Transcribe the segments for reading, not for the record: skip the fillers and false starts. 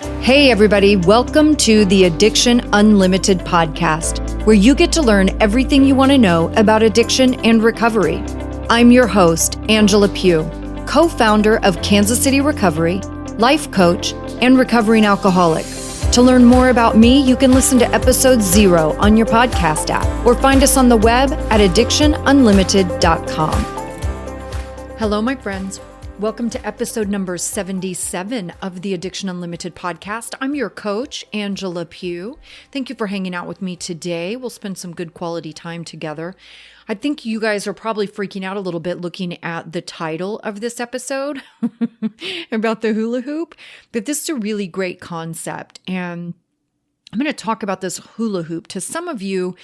Hey, everybody, welcome to the Addiction Unlimited podcast, where you get to learn everything you want to know about addiction and recovery. I'm your host, Angela Pugh, co-founder of Kansas City Recovery, life coach, and recovering alcoholic. To learn more about me, you can listen to episode 0 on your podcast app or find us on the web at addictionunlimited.com. Hello, my friends. Welcome to episode number 77 of the Addiction Unlimited podcast. I'm your coach, Angela Pugh. Thank you for hanging out with me today. We'll spend some good quality time together. I think you guys are probably freaking out a little bit looking at the title of this episode about the hula hoop, but this is a really great concept. And I'm going to talk about this hula hoop. To some of you,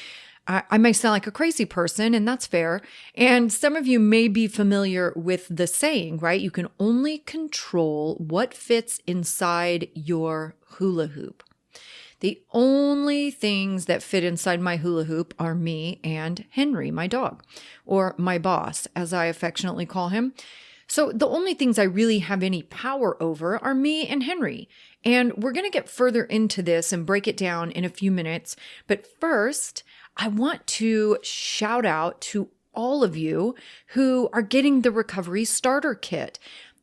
I may sound like a crazy person, and that's fair. And some of you may be familiar with the saying, right? You can only control what fits inside your hula hoop. The only things that fit inside my hula hoop are me and Henry, my dog, or my boss, as I affectionately call him. So the only things I really have any power over are me and Henry. And we're going to get further into this and break it down in a few minutes. But first, I want to shout out to all of you who are getting the Recovery Starter Kit.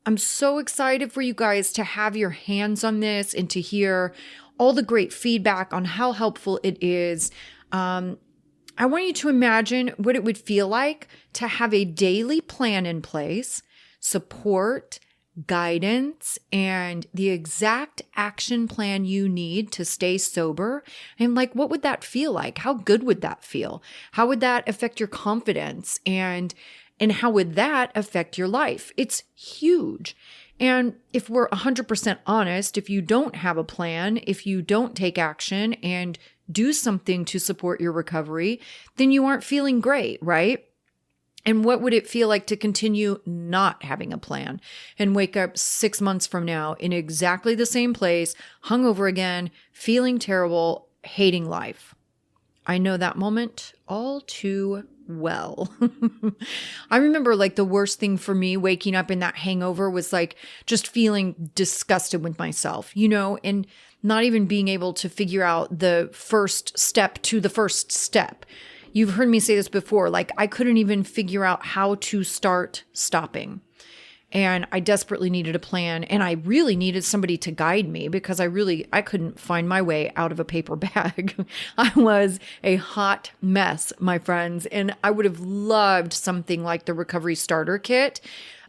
I'm so excited for you guys to have your hands on this and to hear all the great feedback on how helpful it is. I want you to imagine what it would feel like to have a daily plan in place, support, guidance, and the exact action plan you need to stay sober. And what would that feel like? How good would that feel? How would that affect your confidence? And how would that affect your life? It's huge. And if we're 100% honest, if you don't have a plan, if you don't take action and do something to support your recovery, then you aren't feeling great, right? And what would it feel like to continue not having a plan and wake up 6 months from now in exactly the same place, hungover again, feeling terrible, hating life? I know that moment all too well. I remember the worst thing for me waking up in that hangover was just feeling disgusted with myself, and not even being able to figure out the first step to the first step. You've heard me say this before, I couldn't even figure out how to start stopping. And I desperately needed a plan, and I really needed somebody to guide me because I couldn't find my way out of a paper bag. I was a hot mess, my friends, and I would have loved something like the Recovery Starter Kit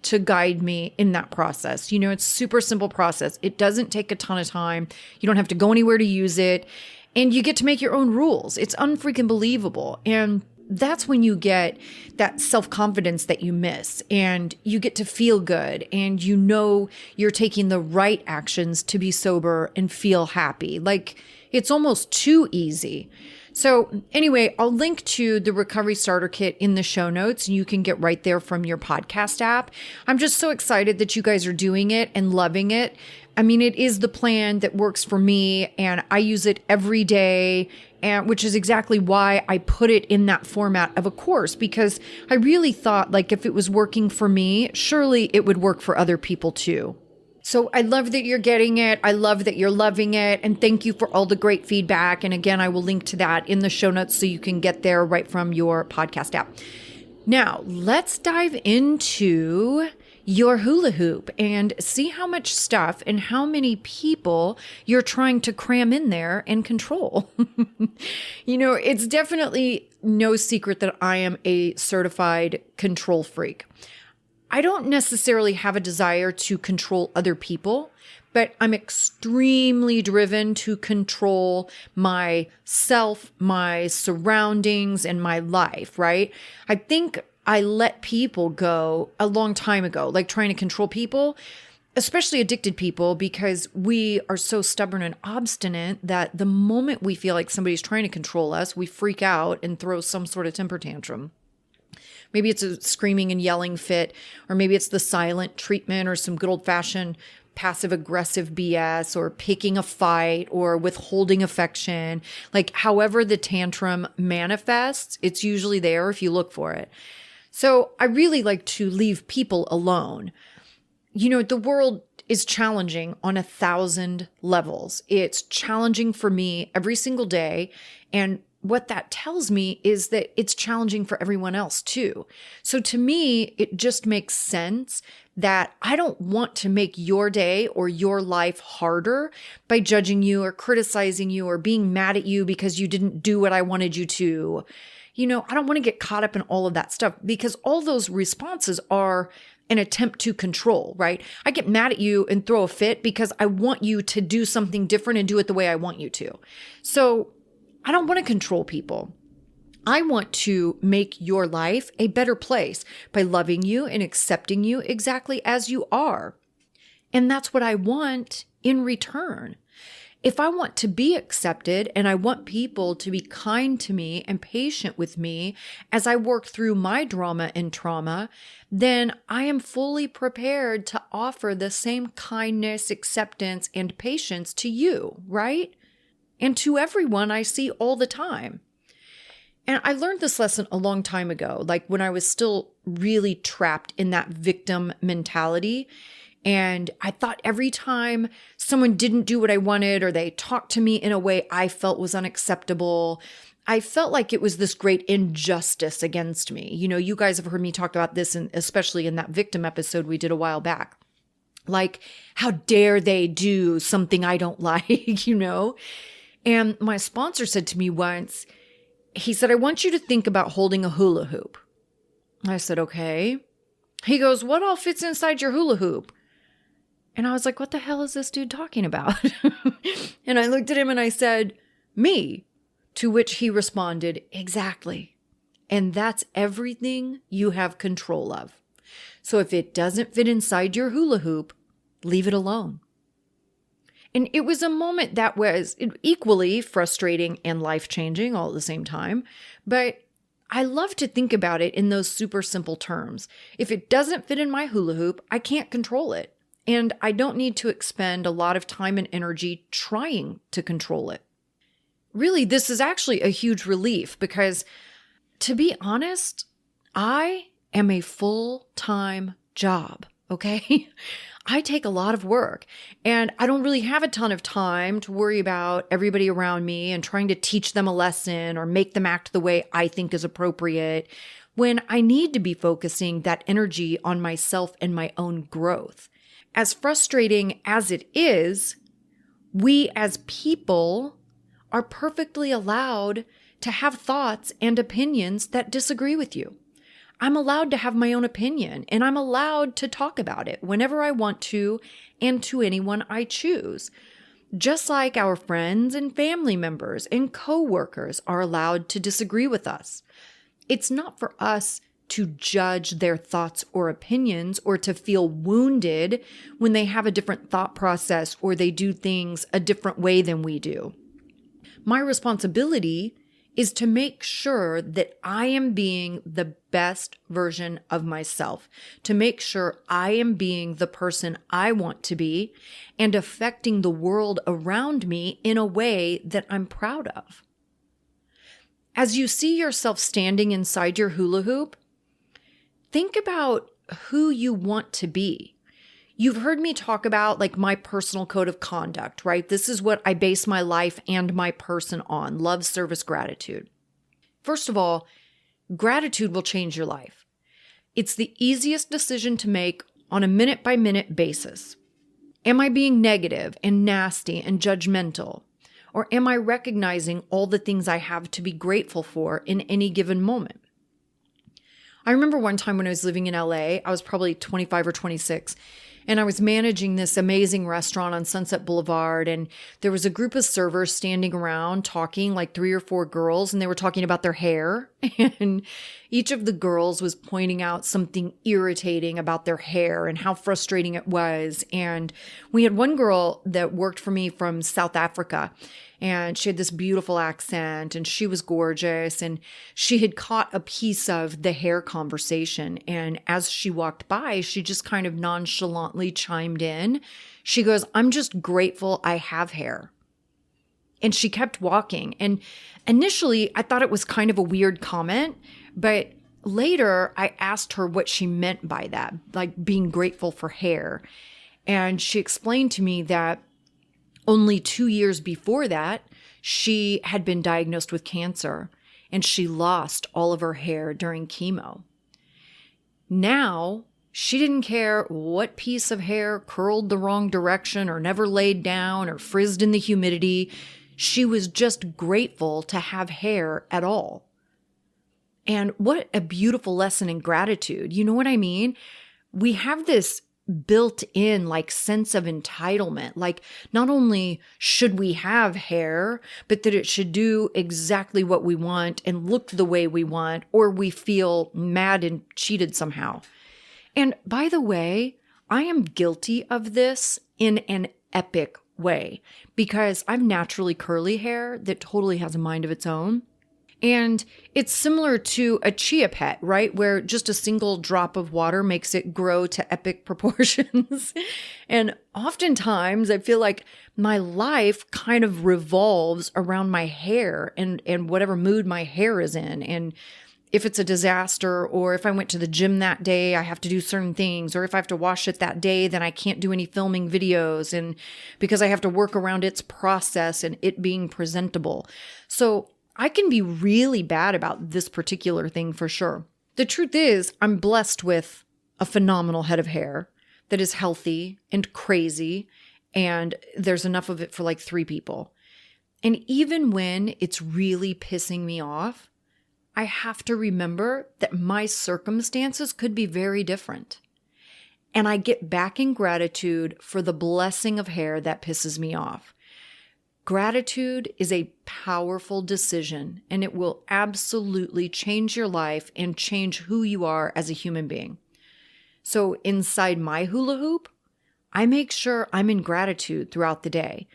to guide me in that process. It's a super simple process. It doesn't take a ton of time. You don't have to go anywhere to use it. And you get to make your own rules. It's unfreaking believable. And that's when you get that self-confidence that you miss, and you get to feel good, and you're taking the right actions to be sober and feel happy. It's almost too easy. So anyway, I'll link to the Recovery Starter Kit in the show notes, and you can get right there from your podcast app. I'm just so excited that you guys are doing it and loving it. I mean, it is the plan that works for me, and I use it every day, and which is exactly why I put it in that format of a course, because I really thought if it was working for me, surely it would work for other people too. So I love that you're getting it. I love that you're loving it. And thank you for all the great feedback. And again, I will link to that in the show notes so you can get there right from your podcast app. Now, let's dive into your hula hoop and see how much stuff and how many people you're trying to cram in there and control. It's definitely no secret that I am a certified control freak. I don't necessarily have a desire to control other people, but I'm extremely driven to control myself, my surroundings, and my life, right? I think I let people go a long time ago, trying to control people, especially addicted people, because we are so stubborn and obstinate that the moment we feel like somebody's trying to control us, we freak out and throw some sort of temper tantrum. Maybe it's a screaming and yelling fit, or maybe it's the silent treatment or some good old-fashioned passive-aggressive BS, or picking a fight or withholding affection. However the tantrum manifests, it's usually there if you look for it. So I really like to leave people alone. The world is challenging on 1,000 levels. It's challenging for me every single day. And what that tells me is that it's challenging for everyone else too. So to me, it just makes sense that I don't want to make your day or your life harder by judging you or criticizing you or being mad at you because you didn't do what I wanted you to. I don't want to get caught up in all of that stuff because all those responses are an attempt to control, right? I get mad at you and throw a fit because I want you to do something different and do it the way I want you to. So I don't want to control people. I want to make your life a better place by loving you and accepting you exactly as you are. And that's what I want in return. If I want to be accepted and I want people to be kind to me and patient with me as I work through my drama and trauma, then I am fully prepared to offer the same kindness, acceptance, and patience to you, right? And to everyone I see all the time. And I learned this lesson a long time ago, like when I was still really trapped in that victim mentality. And I thought every time someone didn't do what I wanted or they talked to me in a way I felt was unacceptable, I felt like it was this great injustice against me. You guys have heard me talk about this, and especially in that victim episode we did a while back. Like, how dare they do something I don't like, And my sponsor said to me once, he said, I want you to think about holding a hula hoop. I said, okay. He goes, what all fits inside your hula hoop? And I was like, what the hell is this dude talking about? And I looked at him and I said, me. To which he responded, exactly. And that's everything you have control of. So if it doesn't fit inside your hula hoop, leave it alone. And it was a moment that was equally frustrating and life-changing all at the same time. But I love to think about it in those super simple terms. If it doesn't fit in my hula hoop, I can't control it. And I don't need to expend a lot of time and energy trying to control it. Really, this is actually a huge relief because, to be honest, I am a full-time job, okay? I take a lot of work and I don't really have a ton of time to worry about everybody around me and trying to teach them a lesson or make them act the way I think is appropriate when I need to be focusing that energy on myself and my own growth. As frustrating as it is, we as people are perfectly allowed to have thoughts and opinions that disagree with you. I'm allowed to have my own opinion, and I'm allowed to talk about it whenever I want to and to anyone I choose. Just like our friends and family members and coworkers are allowed to disagree with us. It's not for us to judge their thoughts or opinions or to feel wounded when they have a different thought process or they do things a different way than we do. My responsibility is to make sure that I am being the best version of myself, to make sure I am being the person I want to be and affecting the world around me in a way that I'm proud of. As you see yourself standing inside your hula hoop, think about who you want to be. You've heard me talk about like my personal code of conduct, right? This is what I base my life and my person on: love, service, gratitude. First of all, gratitude will change your life. It's the easiest decision to make on a minute-by-minute basis. Am I being negative and nasty and judgmental? Or am I recognizing all the things I have to be grateful for in any given moment? I remember one time when I was living in LA, I was probably 25 or 26, and I was managing this amazing restaurant on Sunset Boulevard, and there was a group of servers standing around talking, like 3 or 4 girls, and they were talking about their hair, and each of the girls was pointing out something irritating about their hair and how frustrating it was. And we had one girl that worked for me from South Africa, and she had this beautiful accent and she was gorgeous, and she had caught a piece of the hair conversation. And as she walked by, she just kind of nonchalantly chimed in. She goes, "I'm just grateful I have hair." And she kept walking. And initially I thought it was kind of a weird comment, but later I asked her what she meant by that, like being grateful for hair. And she explained to me that only 2 years before that, she had been diagnosed with cancer and she lost all of her hair during chemo. Now, she didn't care what piece of hair curled the wrong direction or never laid down or frizzed in the humidity. She was just grateful to have hair at all. And what a beautiful lesson in gratitude. You know what I mean? We have this built-in sense of entitlement. Not only should we have hair, but that it should do exactly what we want and look the way we want, or we feel mad and cheated somehow. And by the way, I am guilty of this in an epic way because I've naturally curly hair that totally has a mind of its own. And it's similar to a chia pet, right? Where just a single drop of water makes it grow to epic proportions. And oftentimes I feel like my life kind of revolves around my hair and whatever mood my hair is in. And if it's a disaster, or if I went to the gym that day, I have to do certain things, or if I have to wash it that day, then I can't do any filming videos, and because I have to work around its process and it being presentable. So I can be really bad about this particular thing for sure. The truth is, I'm blessed with a phenomenal head of hair that is healthy and crazy, and there's enough of it for 3 people. And even when it's really pissing me off, I have to remember that my circumstances could be very different. And I get back in gratitude for the blessing of hair that pisses me off. Gratitude is a powerful decision, and it will absolutely change your life and change who you are as a human being. So inside my hula hoop, I make sure I'm in gratitude throughout the day.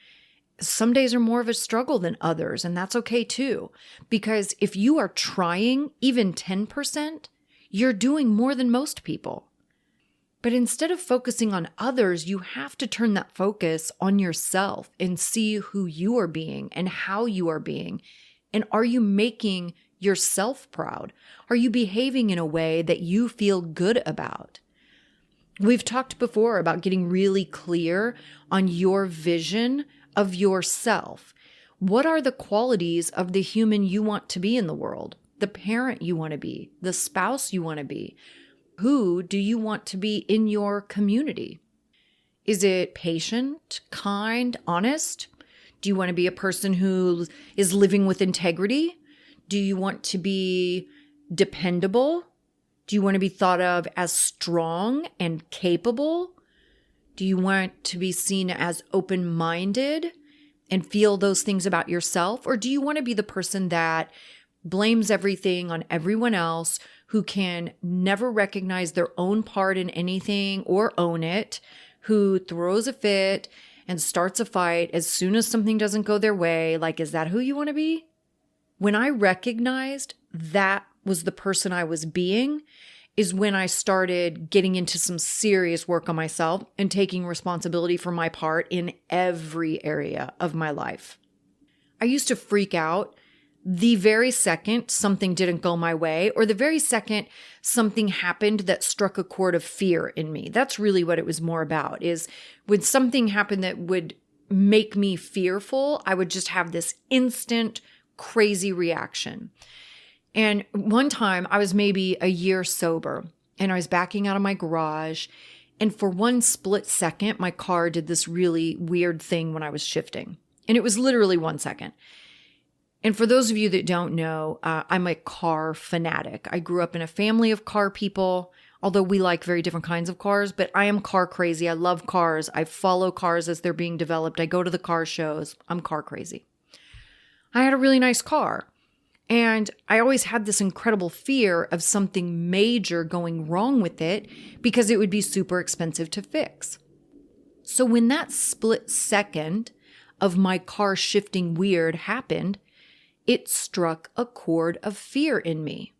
Some days are more of a struggle than others, and that's okay too. Because if you are trying even 10%, you're doing more than most people. But instead of focusing on others, you have to turn that focus on yourself and see who you are being and how you are being. And are you making yourself proud? Are you behaving in a way that you feel good about? We've talked before about getting really clear on your vision of yourself. What are the qualities of the human you want to be in the world? The parent you want to be, the spouse you want to be. Who do you want to be in your community? Is it patient, kind, honest? Do you want to be a person who is living with integrity? Do you want to be dependable? Do you want to be thought of as strong and capable? Do you want to be seen as open-minded and feel those things about yourself? Or do you want to be the person that blames everything on everyone else, who can never recognize their own part in anything or own it, who throws a fit and starts a fight as soon as something doesn't go their way? Is that who you want to be? When I recognized that was the person I was being, is when I started getting into some serious work on myself and taking responsibility for my part in every area of my life. I used to freak out the very second something didn't go my way, or the very second something happened that struck a chord of fear in me. That's really what it was more about, is when something happened that would make me fearful, I would just have this instant crazy reaction. And one time I was maybe a year sober and I was backing out of my garage. And for one split second, my car did this really weird thing when I was shifting. And it was literally 1 second. And for those of you that don't know, I'm a car fanatic. I grew up in a family of car people, although we like very different kinds of cars, but I am car crazy. I love cars. I follow cars as they're being developed. I go to the car shows. I'm car crazy. I had a really nice car. And I always had this incredible fear of something major going wrong with it because it would be super expensive to fix. So when that split second of my car shifting weird happened, it struck a chord of fear in me.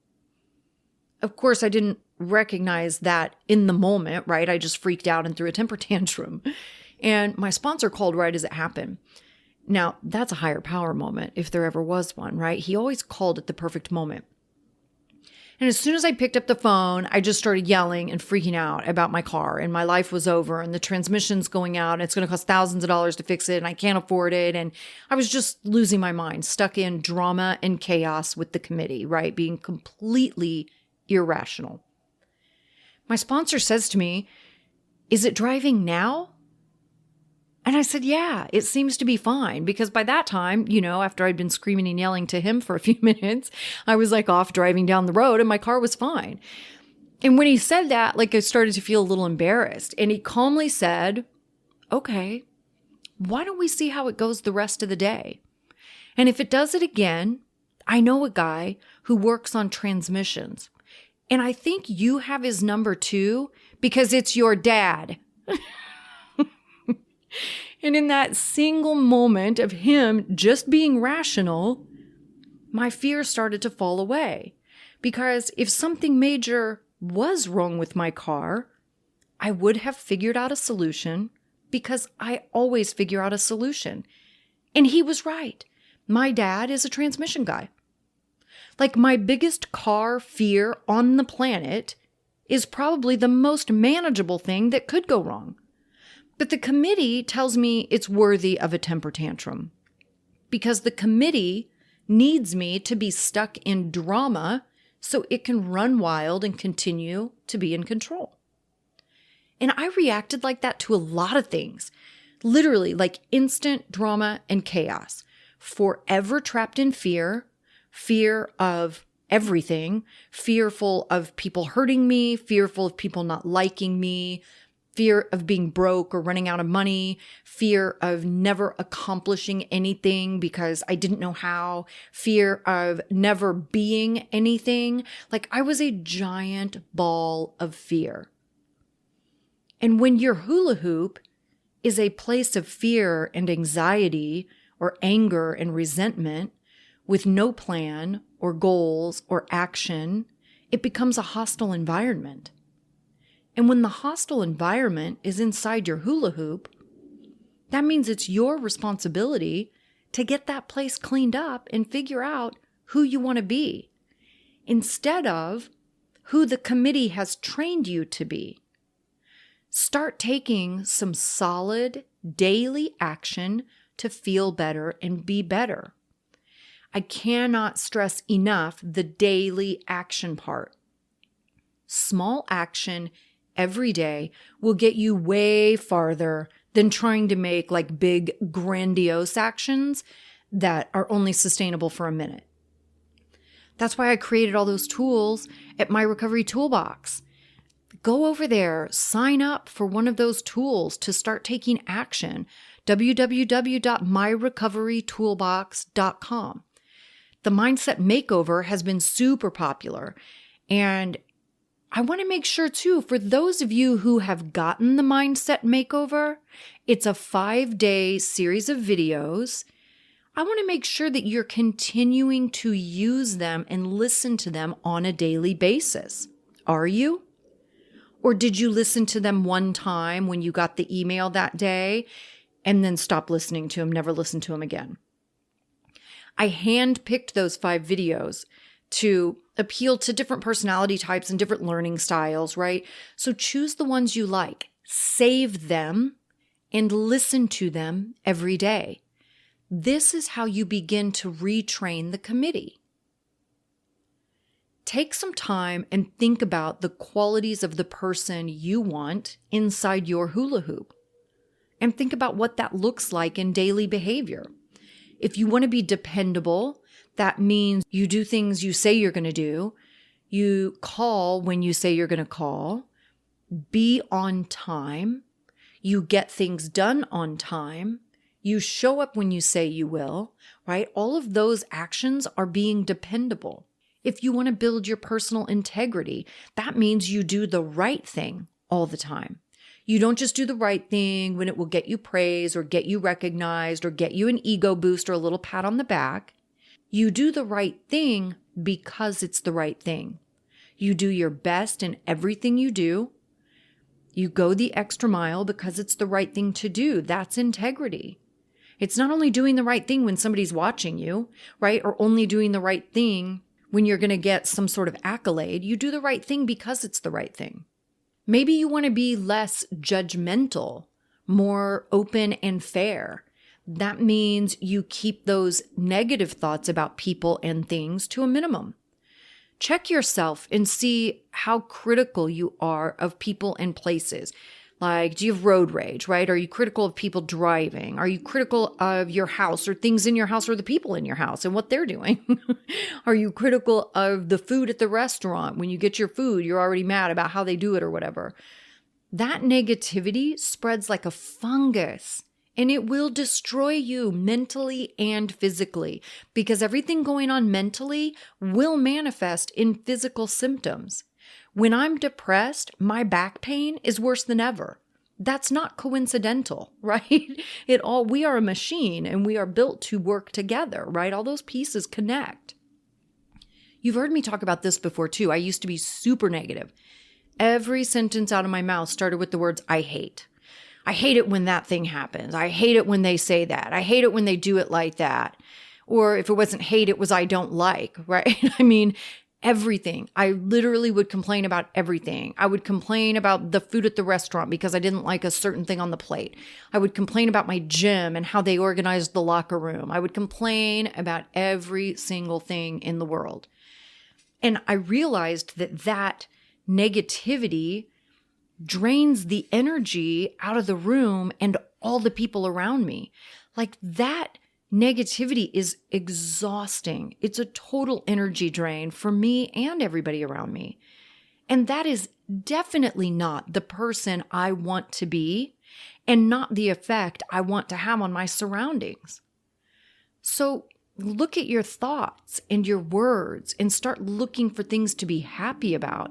Of course, I didn't recognize that in the moment, right? I just freaked out and threw a temper tantrum. And my sponsor called right as it happened. Now, that's a higher power moment, if there ever was one, right? He always called at the perfect moment. And as soon as I picked up the phone, I just started yelling and freaking out about my car, and my life was over, and the transmission's going out, and it's going to cost thousands of dollars to fix it, and I can't afford it. And I was just losing my mind, stuck in drama and chaos with the committee, right? Being completely irrational. My sponsor says to me, "Is it driving now?" And I said, "Yeah, it seems to be fine." Because by that time, after I'd been screaming and yelling to him for a few minutes, I was like off driving down the road and my car was fine. And when he said that, I started to feel a little embarrassed. And he calmly said, "Okay, why don't we see how it goes the rest of the day? And if it does it again, I know a guy who works on transmissions. And I think you have his number too, because it's your dad." And in that single moment of him just being rational, my fear started to fall away. Because if something major was wrong with my car, I would have figured out a solution, because I always figure out a solution. And he was right. My dad is a transmission guy. My biggest car fear on the planet is probably the most manageable thing that could go wrong. But the committee tells me it's worthy of a temper tantrum, because the committee needs me to be stuck in drama so it can run wild and continue to be in control. And I reacted like that to a lot of things, literally instant drama and chaos, forever trapped in fear of everything, fearful of people hurting me, fearful of people not liking me, fear of being broke or running out of money, fear of never accomplishing anything because I didn't know how, fear of never being anything. I was a giant ball of fear. And when your hula hoop is a place of fear and anxiety or anger and resentment with no plan or goals or action, it becomes a hostile environment. And when the hostile environment is inside your hula hoop, that means it's your responsibility to get that place cleaned up and figure out who you want to be, instead of who the committee has trained you to be. Start taking some solid daily action to feel better and be better. I cannot stress enough the daily action part. Small action every day will get you way farther than trying to make big, grandiose actions that are only sustainable for a minute. That's why I created all those tools at My Recovery Toolbox. Go over there, sign up for one of those tools to start taking action. www.myrecoverytoolbox.com. The Mindset Makeover has been super popular, and I want to make sure too, for those of you who have gotten the Mindset Makeover, it's a 5-day series of videos. I want to make sure that you're continuing to use them and listen to them on a daily basis. Are you? Or did you listen to them one time when you got the email that day and then stop listening to them, never listen to them again? I handpicked those 5 videos to appeal to different personality types and different learning styles, right? So choose the ones you like, save them, and listen to them every day. This is how you begin to retrain the committee. Take some time and think about the qualities of the person you want inside your hula hoop. And think about what that looks like in daily behavior. If you want to be dependable, that means you do things you say you're going to do. You call when you say you're going to call. Be on time. You get things done on time. You show up when you say you will, right? All of those actions are being dependable. If you want to build your personal integrity, that means you do the right thing all the time. You don't just do the right thing when it will get you praise or get you recognized or get you an ego boost or a little pat on the back. You do the right thing because it's the right thing. You do your best in everything you do. You go the extra mile because it's the right thing to do. That's integrity. It's not only doing the right thing when somebody's watching you, right? Or only doing the right thing when you're going to get some sort of accolade, you do the right thing because it's the right thing. Maybe you want to be less judgmental, more open and fair. That means you keep those negative thoughts about people and things to a minimum. Check yourself and see how critical you are of people and places. Like, do you have road rage, right? Are you critical of people driving? Are you critical of your house or things in your house or the people in your house and what they're doing? Are you critical of the food at the restaurant? When you get your food, you're already mad about how they do it or whatever. That negativity spreads like a fungus, and it will destroy you mentally and physically, because everything going on mentally will manifest in physical symptoms. When I'm depressed, my back pain is worse than ever. That's not coincidental, right? We are a machine and we are built to work together, right? All those pieces connect. You've heard me talk about this before too. I used to be super negative. Every sentence out of my mouth started with the words, I hate. I hate it when that thing happens. I hate it when they say that. I hate it when they do it like that. Or if it wasn't hate, it was I don't like, right? I mean, everything. I literally would complain about everything. I would complain about the food at the restaurant because I didn't like a certain thing on the plate. I would complain about my gym and how they organized the locker room. I would complain about every single thing in the world. And I realized that negativity drains the energy out of the room and all the people around me. Like, that negativity is exhausting. It's a total energy drain for me and everybody around me. And that is definitely not the person I want to be and not the effect I want to have on my surroundings. So look at your thoughts and your words and start looking for things to be happy about.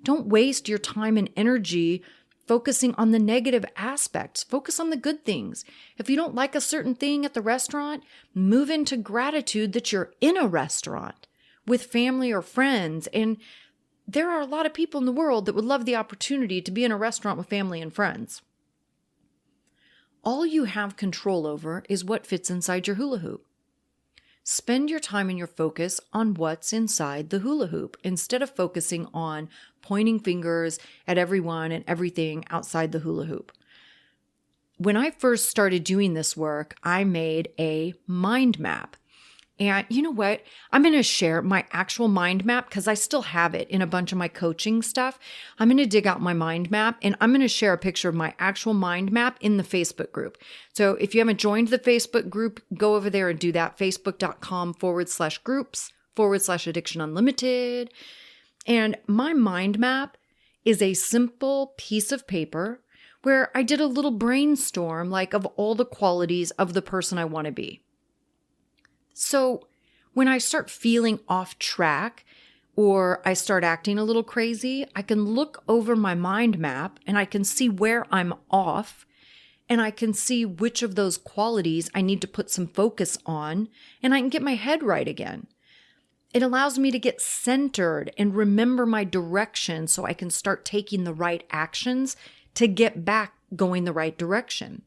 Don't waste your time and energy focusing on the negative aspects. Focus on the good things. If you don't like a certain thing at the restaurant, move into gratitude that you're in a restaurant with family or friends. And there are a lot of people in the world that would love the opportunity to be in a restaurant with family and friends. All you have control over is what fits inside your hula hoop. Spend your time and your focus on what's inside the hula hoop instead of focusing on pointing fingers at everyone and everything outside the hula hoop. When I first started doing this work, I made a mind map. And you know what? I'm going to share my actual mind map because I still have it in a bunch of my coaching stuff. I'm going to dig out my mind map and I'm going to share a picture of my actual mind map in the Facebook group. So if you haven't joined the Facebook group, go over there and do that. Facebook.com/groups/Addiction Unlimited. And my mind map is a simple piece of paper where I did a little brainstorm, like, of all the qualities of the person I want to be. So when I start feeling off track or I start acting a little crazy, I can look over my mind map and I can see where I'm off and I can see which of those qualities I need to put some focus on and I can get my head right again. It allows me to get centered and remember my direction so I can start taking the right actions to get back going the right direction.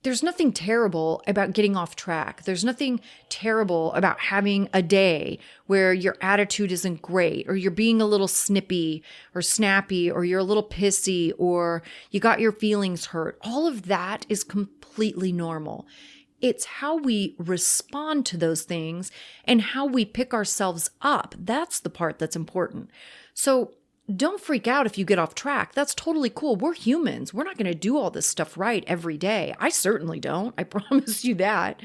There's nothing terrible about getting off track. There's nothing terrible about having a day where your attitude isn't great or you're being a little snippy or snappy or you're a little pissy or you got your feelings hurt. All of that is completely normal. It's how we respond to those things and how we pick ourselves up. That's the part that's important. So don't freak out if you get off track. That's totally cool. We're humans. We're not going to do all this stuff right every day. I certainly don't. I promise you that.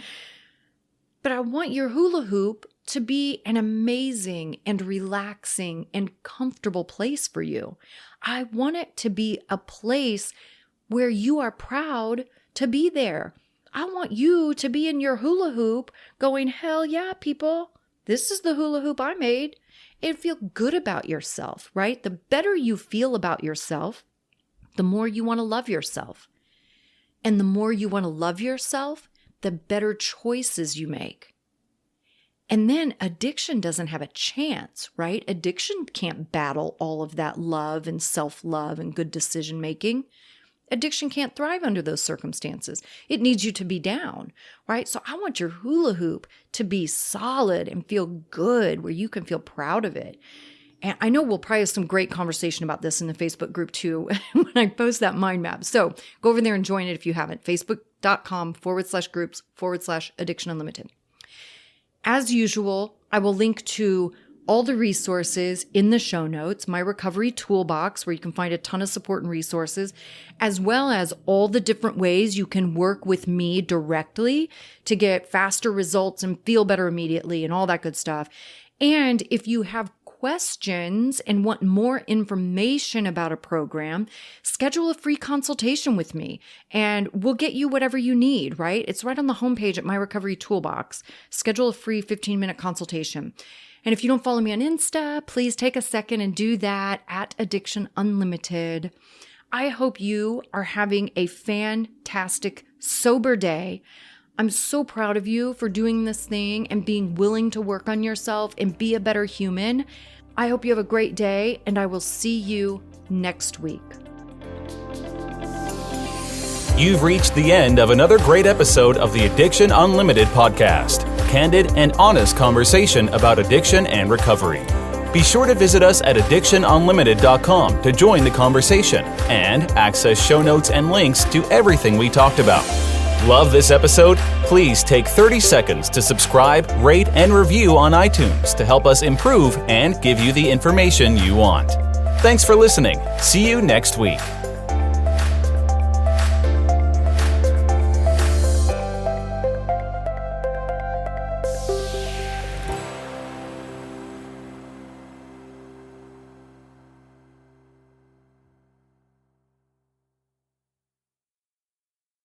But I want your hula hoop to be an amazing and relaxing and comfortable place for you. I want it to be a place where you are proud to be there. I want you to be in your hula hoop going, hell yeah, people. This is the hula hoop I made. And feel good about yourself, right? The better you feel about yourself, the more you want to love yourself. And the more you want to love yourself, the better choices you make. And then addiction doesn't have a chance, right? Addiction can't battle all of that love and self-love and good decision making. Addiction can't thrive under those circumstances. It needs you to be down, right? So I want your hula hoop to be solid and feel good, where you can feel proud of it. And I know we'll probably have some great conversation about this in the Facebook group too when I post that mind map. So go over there and join it if you haven't. Facebook.com/groups/Addiction Unlimited. As usual, I will link to all the resources in the show notes, my recovery toolbox, where you can find a ton of support and resources, as well as all the different ways you can work with me directly to get faster results and feel better immediately and all that good stuff. And if you have questions and want more information about a program, schedule a free consultation with me and we'll get you whatever you need, right? It's right on the homepage at My Recovery Toolbox. Schedule a free 15-minute consultation. And if you don't follow me on Insta, please take a second and do that at Addiction Unlimited. I hope you are having a fantastic, sober day. I'm so proud of you for doing this thing and being willing to work on yourself and be a better human. I hope you have a great day, and I will see you next week. You've reached the end of another great episode of the Addiction Unlimited podcast. Candid and honest conversation about addiction and recovery. Be sure to visit us at addictionunlimited.com to join the conversation and access show notes and links to everything we talked about. Love this episode? Please take 30 seconds to subscribe, rate, and review on iTunes to help us improve and give you the information you want. Thanks for listening. See you next week.